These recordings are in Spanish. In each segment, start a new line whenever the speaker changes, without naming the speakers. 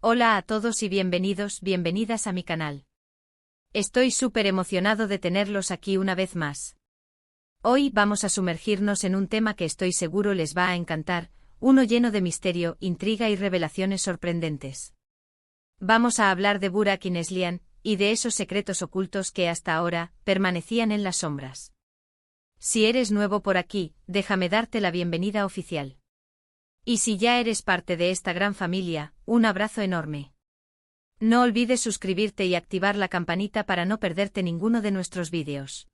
Hola a todos y bienvenidas a mi canal. Estoy súper emocionado de tenerlos aquí una vez más. Hoy vamos a sumergirnos en un tema que estoy seguro les va a encantar, uno lleno de misterio, intriga y revelaciones sorprendentes. Vamos a hablar de Burak y Neslihan, y de esos secretos ocultos que hasta ahora permanecían en las sombras. Si eres nuevo por aquí, déjame darte la bienvenida oficial. Y si ya eres parte de esta gran familia, un abrazo enorme. No olvides suscribirte y activar la campanita para no perderte ninguno de nuestros vídeos.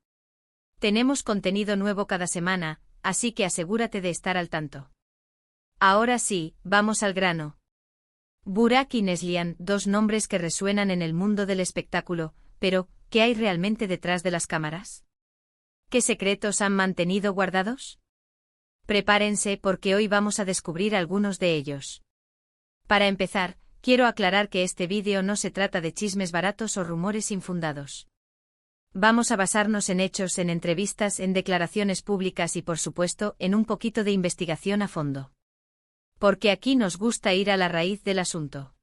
Tenemos contenido nuevo cada semana, así que asegúrate de estar al tanto. Ahora sí, vamos al grano. Burak y Neslihan, dos nombres que resuenan en el mundo del espectáculo, pero, ¿qué hay realmente detrás de las cámaras? ¿Qué secretos han mantenido guardados? Prepárense porque hoy vamos a descubrir algunos de ellos. Para empezar, quiero aclarar que este vídeo no se trata de chismes baratos o rumores infundados. Vamos a basarnos en hechos, en entrevistas, en declaraciones públicas y por supuesto, en un poquito de investigación a fondo. Porque aquí nos gusta ir a la raíz del asunto.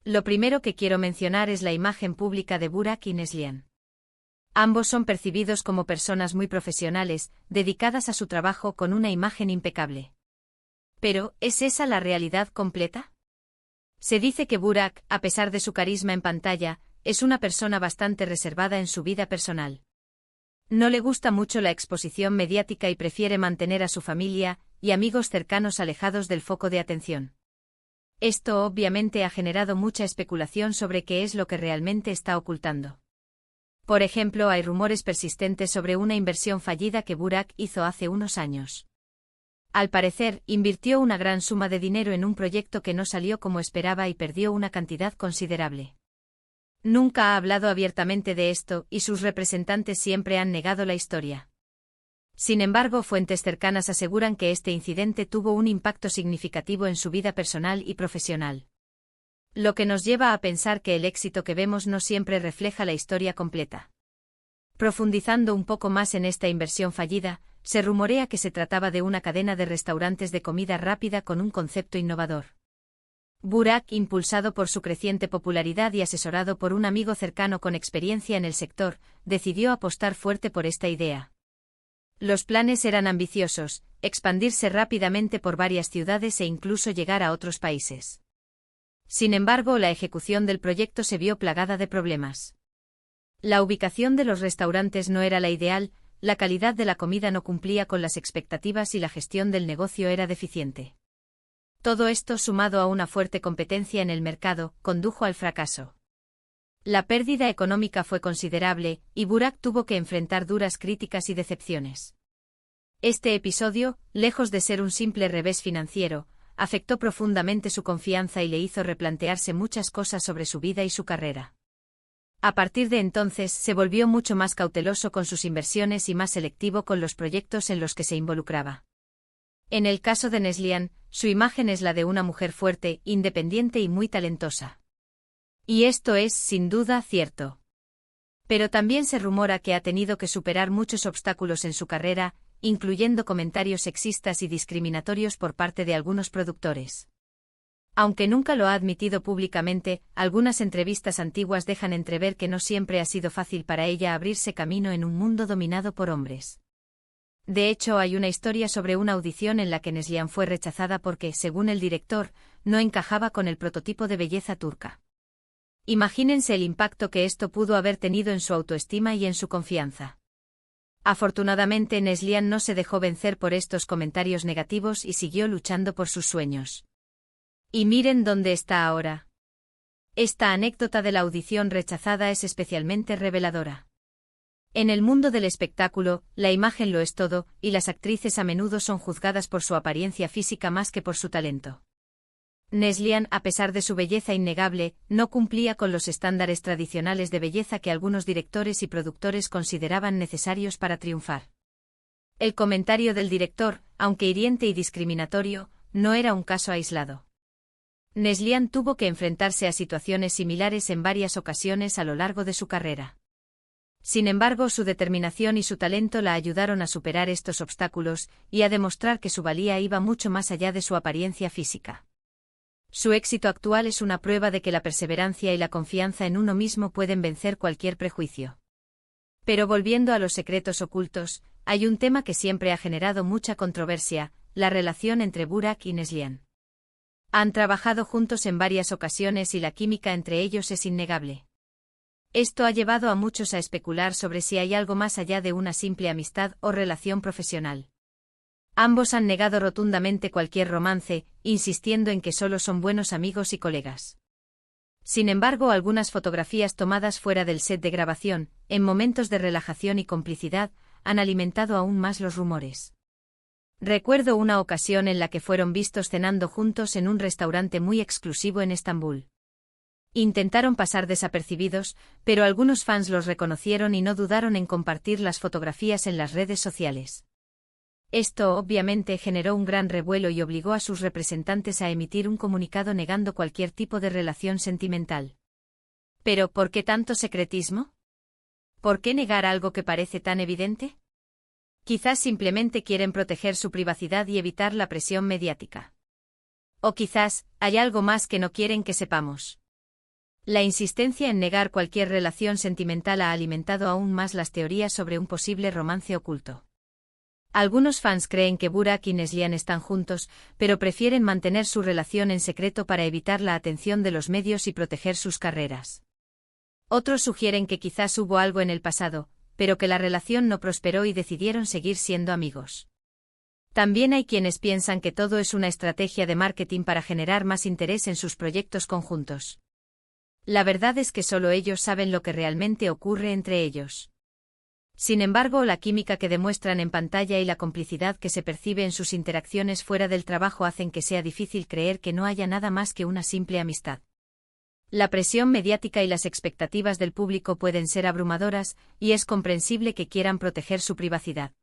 Lo primero que quiero mencionar es la imagen pública de Burak y Neslihan. Ambos son percibidos como personas muy profesionales, dedicadas a su trabajo con una imagen impecable. Pero, ¿es esa la realidad completa? Se dice que Burak, a pesar de su carisma en pantalla, es una persona bastante reservada en su vida personal. No le gusta mucho la exposición mediática y prefiere mantener a su familia y amigos cercanos alejados del foco de atención. Esto obviamente ha generado mucha especulación sobre qué es lo que realmente está ocultando. Por ejemplo, hay rumores persistentes sobre una inversión fallida que Burak hizo hace unos años. Al parecer, invirtió una gran suma de dinero en un proyecto que no salió como esperaba y perdió una cantidad considerable. Nunca ha hablado abiertamente de esto y sus representantes siempre han negado la historia. Sin embargo, fuentes cercanas aseguran que este incidente tuvo un impacto significativo en su vida personal y profesional. Lo que nos lleva a pensar que el éxito que vemos no siempre refleja la historia completa. Profundizando un poco más en esta inversión fallida, se rumorea que se trataba de una cadena de restaurantes de comida rápida con un concepto innovador. Burak, impulsado por su creciente popularidad y asesorado por un amigo cercano con experiencia en el sector, decidió apostar fuerte por esta idea. Los planes eran ambiciosos, expandirse rápidamente por varias ciudades e incluso llegar a otros países. Sin embargo, la ejecución del proyecto se vio plagada de problemas. La ubicación de los restaurantes no era la ideal, la calidad de la comida no cumplía con las expectativas y la gestión del negocio era deficiente. Todo esto, sumado a una fuerte competencia en el mercado, condujo al fracaso. La pérdida económica fue considerable, y Burak tuvo que enfrentar duras críticas y decepciones. Este episodio, lejos de ser un simple revés financiero, afectó profundamente su confianza y le hizo replantearse muchas cosas sobre su vida y su carrera. A partir de entonces se volvió mucho más cauteloso con sus inversiones y más selectivo con los proyectos en los que se involucraba. En el caso de Neslihan, su imagen es la de una mujer fuerte, independiente y muy talentosa. Y esto es, sin duda, cierto. Pero también se rumora que ha tenido que superar muchos obstáculos en su carrera, incluyendo comentarios sexistas y discriminatorios por parte de algunos productores. Aunque nunca lo ha admitido públicamente, algunas entrevistas antiguas dejan entrever que no siempre ha sido fácil para ella abrirse camino en un mundo dominado por hombres. De hecho, hay una historia sobre una audición en la que Neslihan fue rechazada porque, según el director, no encajaba con el prototipo de belleza turca. Imagínense el impacto que esto pudo haber tenido en su autoestima y en su confianza. Afortunadamente, Neslihan no se dejó vencer por estos comentarios negativos y siguió luchando por sus sueños. Y miren dónde está ahora. Esta anécdota de la audición rechazada es especialmente reveladora. En el mundo del espectáculo, la imagen lo es todo, y las actrices a menudo son juzgadas por su apariencia física más que por su talento. Neslihan, a pesar de su belleza innegable, no cumplía con los estándares tradicionales de belleza que algunos directores y productores consideraban necesarios para triunfar. El comentario del director, aunque hiriente y discriminatorio, no era un caso aislado. Neslihan tuvo que enfrentarse a situaciones similares en varias ocasiones a lo largo de su carrera. Sin embargo, su determinación y su talento la ayudaron a superar estos obstáculos y a demostrar que su valía iba mucho más allá de su apariencia física. Su éxito actual es una prueba de que la perseverancia y la confianza en uno mismo pueden vencer cualquier prejuicio. Pero volviendo a los secretos ocultos, hay un tema que siempre ha generado mucha controversia: la relación entre Burak y Neslihan. Han trabajado juntos en varias ocasiones y la química entre ellos es innegable. Esto ha llevado a muchos a especular sobre si hay algo más allá de una simple amistad o relación profesional. Ambos han negado rotundamente cualquier romance, insistiendo en que solo son buenos amigos y colegas. Sin embargo, algunas fotografías tomadas fuera del set de grabación, en momentos de relajación y complicidad, han alimentado aún más los rumores. Recuerdo una ocasión en la que fueron vistos cenando juntos en un restaurante muy exclusivo en Estambul. Intentaron pasar desapercibidos, pero algunos fans los reconocieron y no dudaron en compartir las fotografías en las redes sociales. Esto obviamente generó un gran revuelo y obligó a sus representantes a emitir un comunicado negando cualquier tipo de relación sentimental. ¿Pero por qué tanto secretismo? ¿Por qué negar algo que parece tan evidente? Quizás simplemente quieren proteger su privacidad y evitar la presión mediática. O quizás hay algo más que no quieren que sepamos. La insistencia en negar cualquier relación sentimental ha alimentado aún más las teorías sobre un posible romance oculto. Algunos fans creen que Burak y Neslihan están juntos, pero prefieren mantener su relación en secreto para evitar la atención de los medios y proteger sus carreras. Otros sugieren que quizás hubo algo en el pasado, pero que la relación no prosperó y decidieron seguir siendo amigos. También hay quienes piensan que todo es una estrategia de marketing para generar más interés en sus proyectos conjuntos. La verdad es que solo ellos saben lo que realmente ocurre entre ellos. Sin embargo, la química que demuestran en pantalla y la complicidad que se percibe en sus interacciones fuera del trabajo hacen que sea difícil creer que no haya nada más que una simple amistad. La presión mediática y las expectativas del público pueden ser abrumadoras, y es comprensible que quieran proteger su privacidad.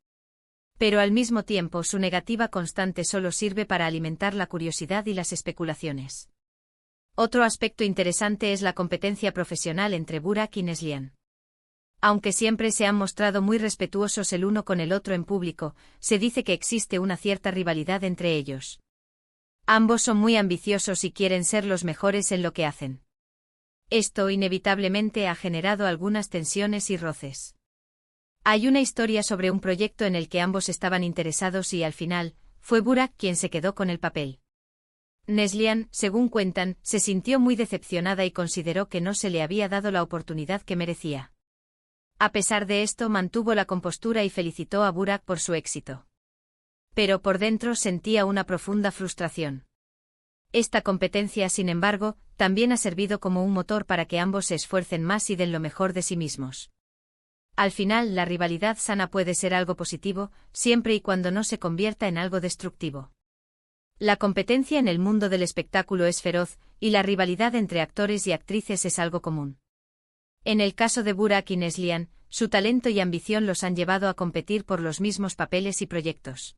Pero al mismo tiempo, su negativa constante solo sirve para alimentar la curiosidad y las especulaciones. Otro aspecto interesante es la competencia profesional entre Burak y Neslihan. Aunque siempre se han mostrado muy respetuosos el uno con el otro en público, se dice que existe una cierta rivalidad entre ellos. Ambos son muy ambiciosos y quieren ser los mejores en lo que hacen. Esto inevitablemente ha generado algunas tensiones y roces. Hay una historia sobre un proyecto en el que ambos estaban interesados y al final, fue Burak quien se quedó con el papel. Neslihan, según cuentan, se sintió muy decepcionada y consideró que no se le había dado la oportunidad que merecía. A pesar de esto, mantuvo la compostura y felicitó a Burak por su éxito. Pero por dentro sentía una profunda frustración. Esta competencia, sin embargo, también ha servido como un motor para que ambos se esfuercen más y den lo mejor de sí mismos. Al final, la rivalidad sana puede ser algo positivo, siempre y cuando no se convierta en algo destructivo. La competencia en el mundo del espectáculo es feroz, y la rivalidad entre actores y actrices es algo común. En el caso de Burak y Neslihan, su talento y ambición los han llevado a competir por los mismos papeles y proyectos.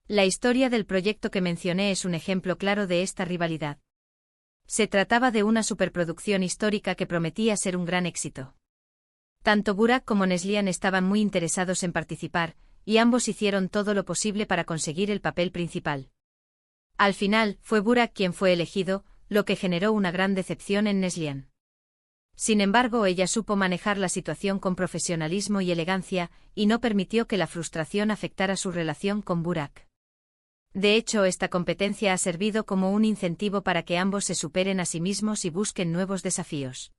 La historia del proyecto que mencioné es un ejemplo claro de esta rivalidad. Se trataba de una superproducción histórica que prometía ser un gran éxito. Tanto Burak como Neslihan estaban muy interesados en participar, y ambos hicieron todo lo posible para conseguir el papel principal. Al final, fue Burak quien fue elegido, lo que generó una gran decepción en Neslihan. Sin embargo, ella supo manejar la situación con profesionalismo y elegancia, y no permitió que la frustración afectara su relación con Burak. De hecho, esta competencia ha servido como un incentivo para que ambos se superen a sí mismos y busquen nuevos desafíos.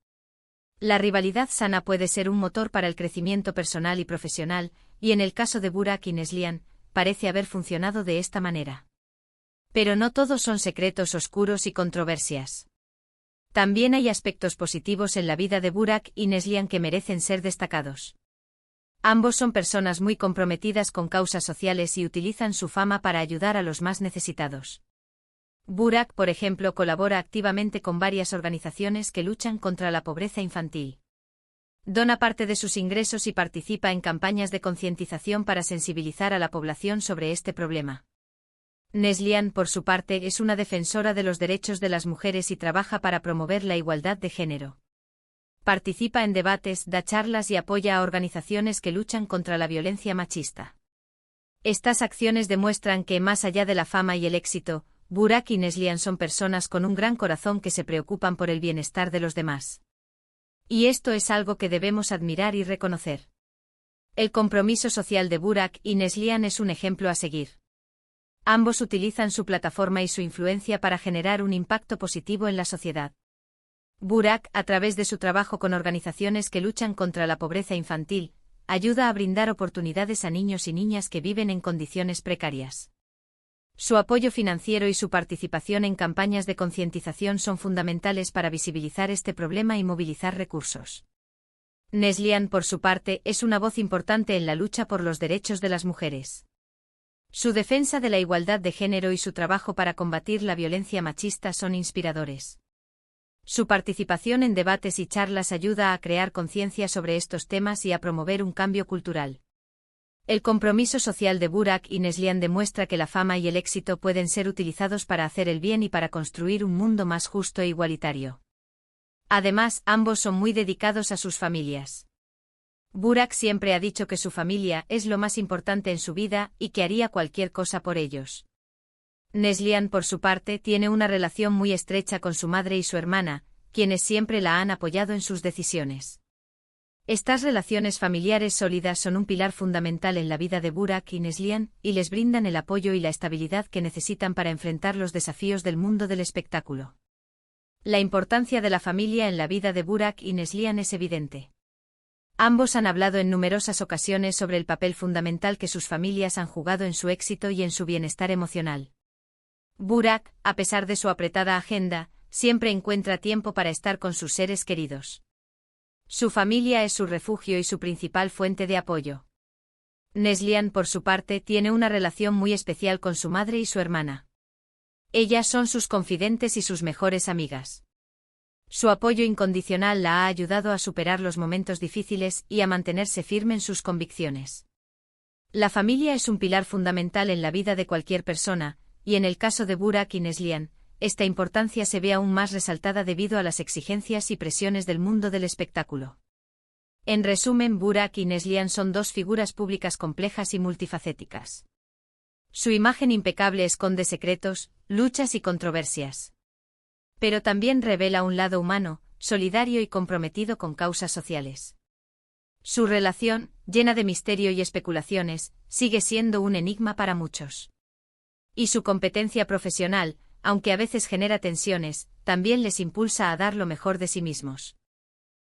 La rivalidad sana puede ser un motor para el crecimiento personal y profesional, y en el caso de Burak y Neslihan, parece haber funcionado de esta manera. Pero no todos son secretos oscuros y controversias. También hay aspectos positivos en la vida de Burak y Neslihan que merecen ser destacados. Ambos son personas muy comprometidas con causas sociales y utilizan su fama para ayudar a los más necesitados. Burak, por ejemplo, colabora activamente con varias organizaciones que luchan contra la pobreza infantil. Dona parte de sus ingresos y participa en campañas de concientización para sensibilizar a la población sobre este problema. Neslihan, por su parte, es una defensora de los derechos de las mujeres y trabaja para promover la igualdad de género. Participa en debates, da charlas y apoya a organizaciones que luchan contra la violencia machista. Estas acciones demuestran que, más allá de la fama y el éxito, Burak y Neslihan son personas con un gran corazón que se preocupan por el bienestar de los demás. Y esto es algo que debemos admirar y reconocer. El compromiso social de Burak y Neslihan es un ejemplo a seguir. Ambos utilizan su plataforma y su influencia para generar un impacto positivo en la sociedad. Burak, a través de su trabajo con organizaciones que luchan contra la pobreza infantil, ayuda a brindar oportunidades a niños y niñas que viven en condiciones precarias. Su apoyo financiero y su participación en campañas de concientización son fundamentales para visibilizar este problema y movilizar recursos. Neslihan, por su parte, es una voz importante en la lucha por los derechos de las mujeres. Su defensa de la igualdad de género y su trabajo para combatir la violencia machista son inspiradores. Su participación en debates y charlas ayuda a crear conciencia sobre estos temas y a promover un cambio cultural. El compromiso social de Burak y Neslihan demuestra que la fama y el éxito pueden ser utilizados para hacer el bien y para construir un mundo más justo e igualitario. Además, ambos son muy dedicados a sus familias. Burak siempre ha dicho que su familia es lo más importante en su vida y que haría cualquier cosa por ellos. Neslihan, por su parte, tiene una relación muy estrecha con su madre y su hermana, quienes siempre la han apoyado en sus decisiones. Estas relaciones familiares sólidas son un pilar fundamental en la vida de Burak y Neslihan, y les brindan el apoyo y la estabilidad que necesitan para enfrentar los desafíos del mundo del espectáculo. La importancia de la familia en la vida de Burak y Neslihan es evidente. Ambos han hablado en numerosas ocasiones sobre el papel fundamental que sus familias han jugado en su éxito y en su bienestar emocional. Burak, a pesar de su apretada agenda, siempre encuentra tiempo para estar con sus seres queridos. Su familia es su refugio y su principal fuente de apoyo. Neslihan, por su parte, tiene una relación muy especial con su madre y su hermana. Ellas son sus confidentes y sus mejores amigas. Su apoyo incondicional la ha ayudado a superar los momentos difíciles y a mantenerse firme en sus convicciones. La familia es un pilar fundamental en la vida de cualquier persona, y en el caso de Burak y Neslihan, esta importancia se ve aún más resaltada debido a las exigencias y presiones del mundo del espectáculo. En resumen, Burak y Neslihan son dos figuras públicas complejas y multifacéticas. Su imagen impecable esconde secretos, luchas y controversias. Pero también revela un lado humano, solidario y comprometido con causas sociales. Su relación, llena de misterio y especulaciones, sigue siendo un enigma para muchos. Y su competencia profesional, aunque a veces genera tensiones, también les impulsa a dar lo mejor de sí mismos.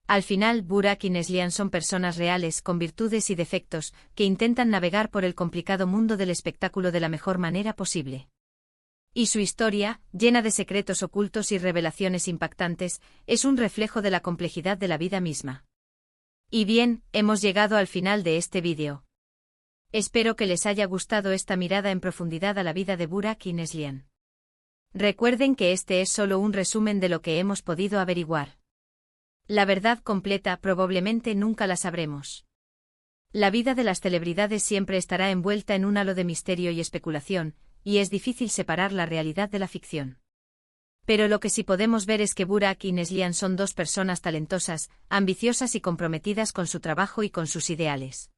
Al final, Burak y Neslihan son personas reales con virtudes y defectos, que intentan navegar por el complicado mundo del espectáculo de la mejor manera posible. Y su historia, llena de secretos ocultos y revelaciones impactantes, es un reflejo de la complejidad de la vida misma. Y bien, hemos llegado al final de este vídeo. Espero que les haya gustado esta mirada en profundidad a la vida de Burak y Neslihan. Recuerden que este es solo un resumen de lo que hemos podido averiguar. La verdad completa probablemente nunca la sabremos. La vida de las celebridades siempre estará envuelta en un halo de misterio y especulación, y es difícil separar la realidad de la ficción. Pero lo que sí podemos ver es que Burak y Neslihan son dos personas talentosas, ambiciosas y comprometidas con su trabajo y con sus ideales.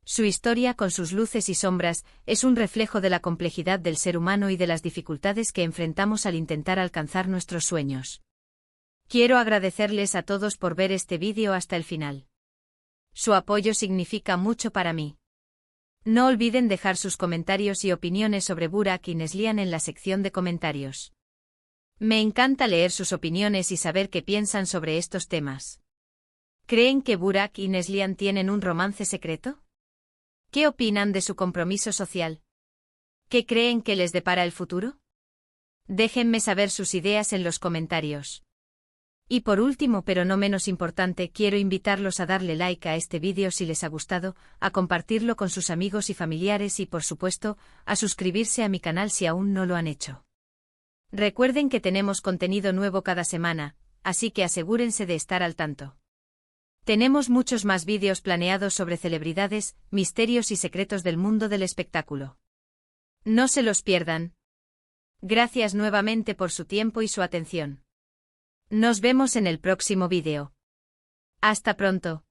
Su historia, con sus luces y sombras, es un reflejo de la complejidad del ser humano y de las dificultades que enfrentamos al intentar alcanzar nuestros sueños. Quiero agradecerles a todos por ver este vídeo hasta el final. Su apoyo significa mucho para mí. No olviden dejar sus comentarios y opiniones sobre Burak y Neslihan en la sección de comentarios. Me encanta leer sus opiniones y saber qué piensan sobre estos temas. ¿Creen que Burak y Neslihan tienen un romance secreto? ¿Qué opinan de su compromiso social? ¿Qué creen que les depara el futuro? Déjenme saber sus ideas en los comentarios. Y por último, pero no menos importante, quiero invitarlos a darle like a este vídeo si les ha gustado, a compartirlo con sus amigos y familiares y, por supuesto, a suscribirse a mi canal si aún no lo han hecho. Recuerden que tenemos contenido nuevo cada semana, así que asegúrense de estar al tanto. Tenemos muchos más vídeos planeados sobre celebridades, misterios y secretos del mundo del espectáculo. No se los pierdan. Gracias nuevamente por su tiempo y su atención. Nos vemos en el próximo vídeo. Hasta pronto.